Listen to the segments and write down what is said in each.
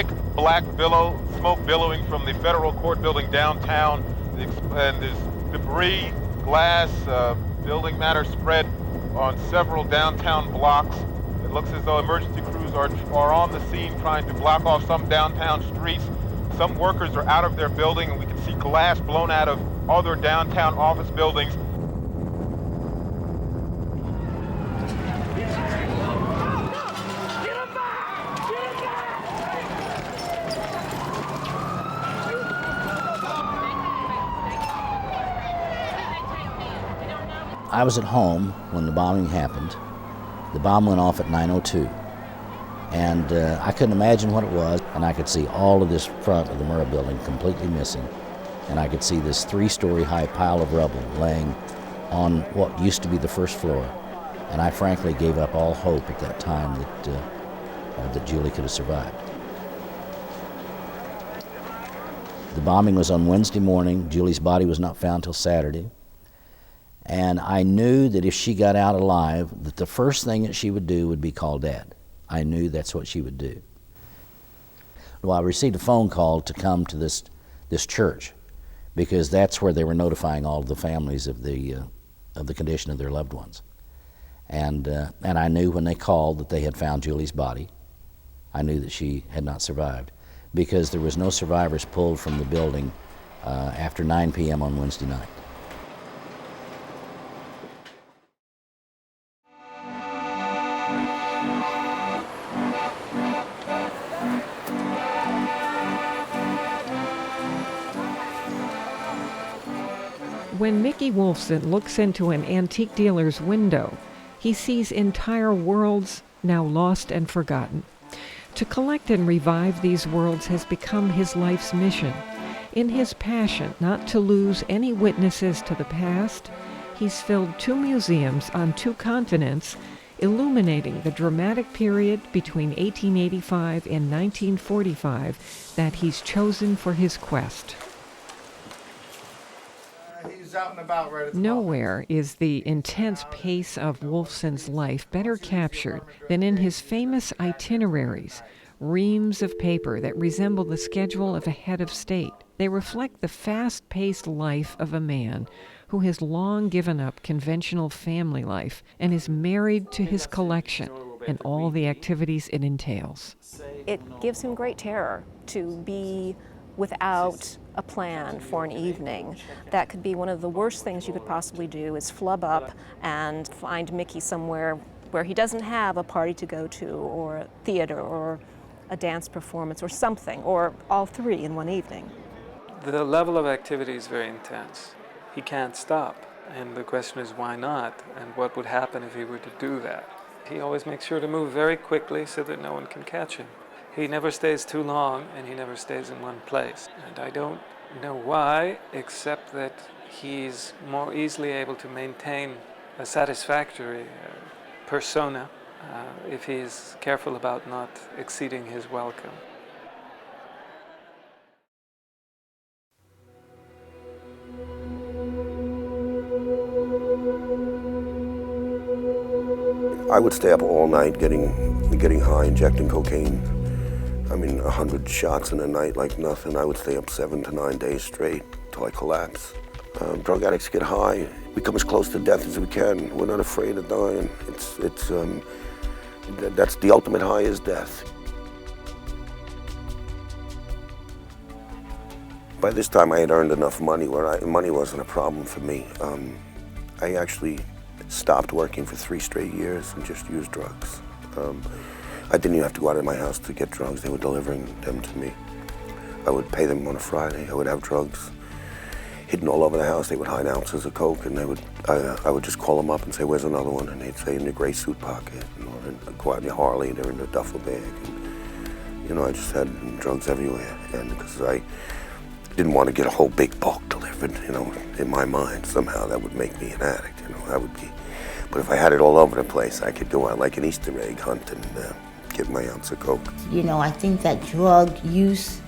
thick black smoke billowing from the federal court building downtown, and there's debris, glass, building matter spread on several downtown blocks. It looks as though emergency crews are on the scene trying to block off some downtown streets. Some workers are out of their building, and we can see glass blown out of other downtown office buildings. I was at home when the bombing happened. The bomb went off at 9:02, and I couldn't imagine what it was, and I could see all of this front of the Murrah building completely missing, and I could see this 3-story high pile of rubble laying on what used to be the first floor, and I frankly gave up all hope at that time that Julie could have survived. The bombing was on Wednesday morning. Julie's body was not found till Saturday. And I knew that if she got out alive, that the first thing that she would do would be call Dad. I knew that's what she would do. Well, I received a phone call to come to this church, because that's where they were notifying all of the families of the condition of their loved ones. And I knew when they called that they had found Julie's body. I knew that she had not survived, because there was no survivors pulled from the building after 9 p.m. on Wednesday night. When Mickey Wolfson looks into an antique dealer's window, he sees entire worlds now lost and forgotten. To collect and revive these worlds has become his life's mission. In his passion not to lose any witnesses to the past, he's filled 2 museums on 2 continents, illuminating the dramatic period between 1885 and 1945 that he's chosen for his quest. Out and about right at the Nowhere is the intense pace of Wolfson's life better captured than in his famous itineraries, reams of paper that resemble the schedule of a head of state. They reflect the fast-paced life of a man who has long given up conventional family life and is married to his collection and all the activities it entails. It gives him great terror to be without a plan for an evening. That could be one of the worst things you could possibly do, is flub up and find Mickey somewhere where he doesn't have a party to go to, or a theater, or a dance performance, or something, or all 3 in one evening. The level of activity is very intense. He can't stop, and the question is why not, and what would happen if he were to do that. He always makes sure to move very quickly so that no one can catch him. He never stays too long, and he never stays in one place. And I don't know why, except that he's more easily able to maintain a satisfactory persona if he's careful about not exceeding his welcome. I would stay up all night getting high, injecting cocaine. 100 shots in a night like nothing. I would stay up 7 to 9 days straight till I collapse. Drug addicts get high. We come as close to death as we can. We're not afraid of dying. That's the ultimate high, is death. By this time, I had earned enough money where money wasn't a problem for me. I actually stopped working for 3 straight years and just used drugs. I didn't even have to go out of my house to get drugs. They were delivering them to me. I would pay them on a Friday. I would have drugs hidden all over the house. They would hide ounces of coke, and I would just call them up and say, "Where's another one?" And they'd say, "In the gray suit pocket." And I'd go out in the Harley, they're in the duffel bag. And, I just had drugs everywhere. And because I didn't want to get a whole big bulk delivered, in my mind, somehow that would make me an addict, that would be. But if I had it all over the place, I could go out like an Easter egg hunt and get my ounce of coke. I think that drug use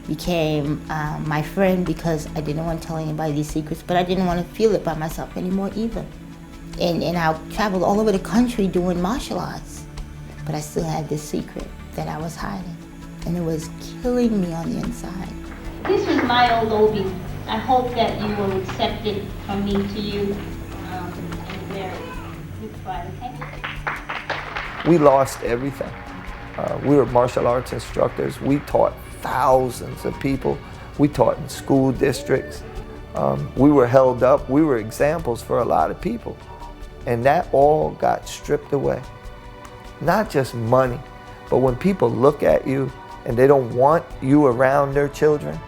became my friend, because I didn't want to tell anybody these secrets, but I didn't want to feel it by myself anymore either. And I traveled all over the country doing martial arts, but I still had this secret that I was hiding. and it was killing me on the inside. This was my old Obi. I hope that you will accept it from me to you and wear it with pride, okay? We lost everything. We were martial arts instructors. We taught thousands of people. We taught in school districts. We were held up. We were examples for a lot of people. And that all got stripped away. Not just money, but when people look at you and they don't want you around their children,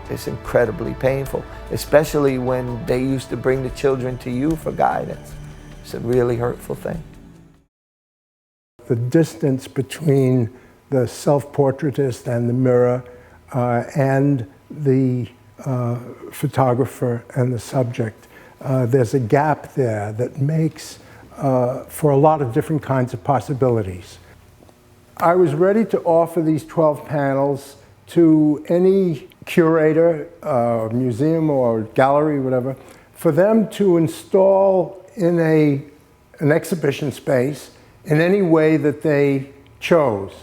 it's incredibly painful, especially when they used to bring the children to you for guidance. It's a really hurtful thing. The distance between the self-portraitist and the mirror and the photographer and the subject, there's a gap there that makes for a lot of different kinds of possibilities. I was ready to offer these 12 panels to any curator, museum or gallery, whatever, for them to install in an exhibition space in any way that they chose.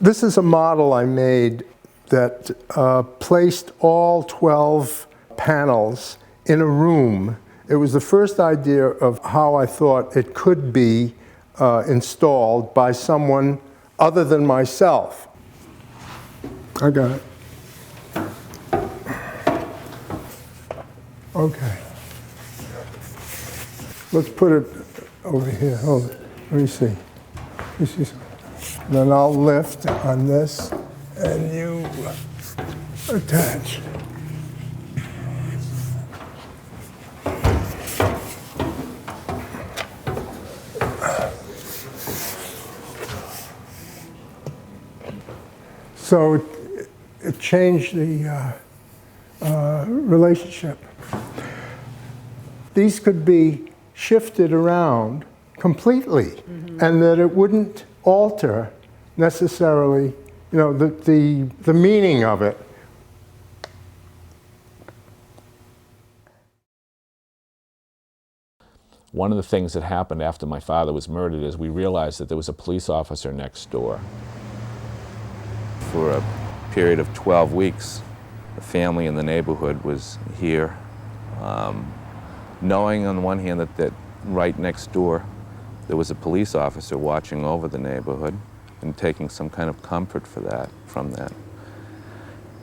This is a model I made that placed all 12 panels in a room. It was the first idea of how I thought it could be installed by someone other than myself. I got it. Okay. Let's put it over here. Hold it. Let me see. Let me see something. Then I'll lift on this and you attach. So it changed the relationship. These could be shifted around completely, and that it wouldn't alter necessarily, you know, the meaning of it. One of the things that happened after my father was murdered is we realized that there was a police officer next door. For a period of 12 weeks, the family in the neighborhood was here, knowing on the one hand that right next door there was a police officer watching over the neighborhood and taking some kind of comfort from that.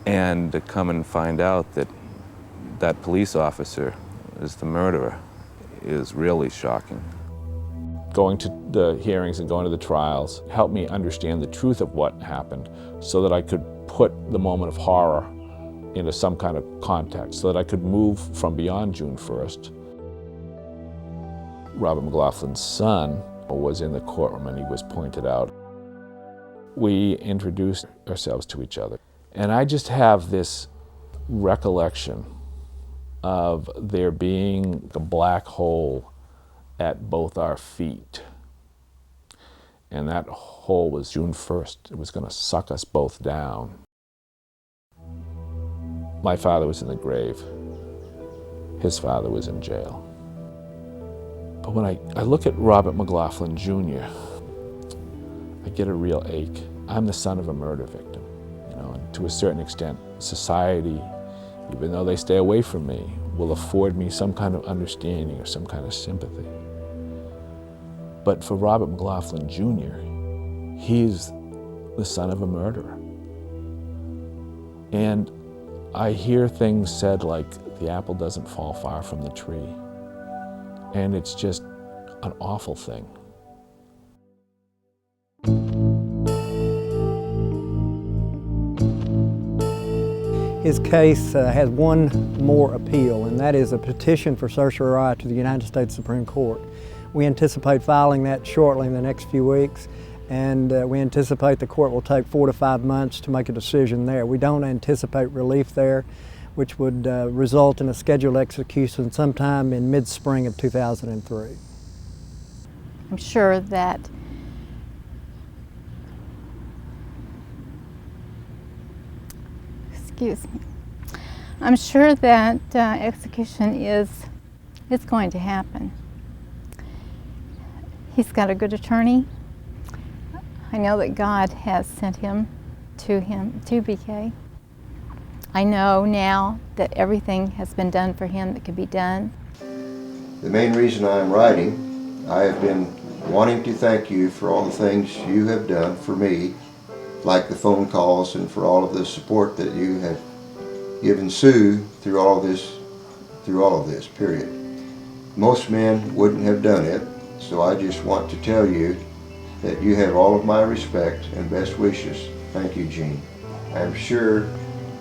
And to come and find out that that police officer is the murderer is really shocking. Going to the hearings and going to the trials helped me understand the truth of what happened so that I could put the moment of horror into some kind of context, so that I could move from beyond June 1st. Robert McLaughlin's son was in the courtroom and he was pointed out. We introduced ourselves to each other. And I just have this recollection of there being a black hole at both our feet. And that hole was June 1st. It was going to suck us both down. My father was in the grave. His father was in jail. But when I look at Robert McLaughlin Jr., I get a real ache. I'm the son of a murder victim, you know, and to a certain extent, society, even though they stay away from me, will afford me some kind of understanding or some kind of sympathy. But for Robert McLaughlin Jr., he's the son of a murderer. And I hear things said like, the apple doesn't fall far from the tree. And it's just an awful thing. His case has one more appeal, and that is a petition for certiorari to the United States Supreme Court. We anticipate filing that shortly in the next few weeks, and we anticipate the court will take 4 to 5 months to make a decision there. We don't anticipate relief there, which would result in a scheduled execution sometime in mid-spring of 2003. I'm sure that I'm sure that execution is going to happen. He's got a good attorney. I know that God has sent him, to BK. I know now that everything has been done for him that could be done. The main reason I'm writing, I have been wanting to thank you for all the things you have done for me, like the phone calls, and for all of the support that you have given Sue through all of this, period. Most men wouldn't have done it, so I just want to tell you that you have all of my respect and best wishes. Thank you, Gene. I'm sure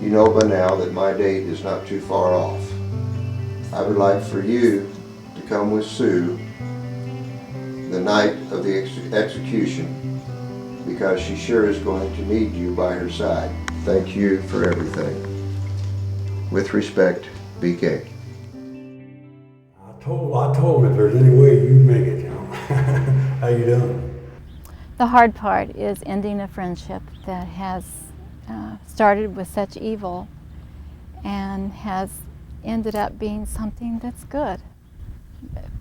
you know by now that my date is not too far off. I would like for you to come with Sue the night of the execution, because she sure is going to need you by her side. Thank you for everything. With respect, BK. I told him if there's any way you make it, you know. How you doing? The hard part is ending a friendship that has started with such evil and has ended up being something that's good.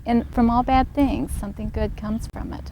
And from all bad things, something good comes from it.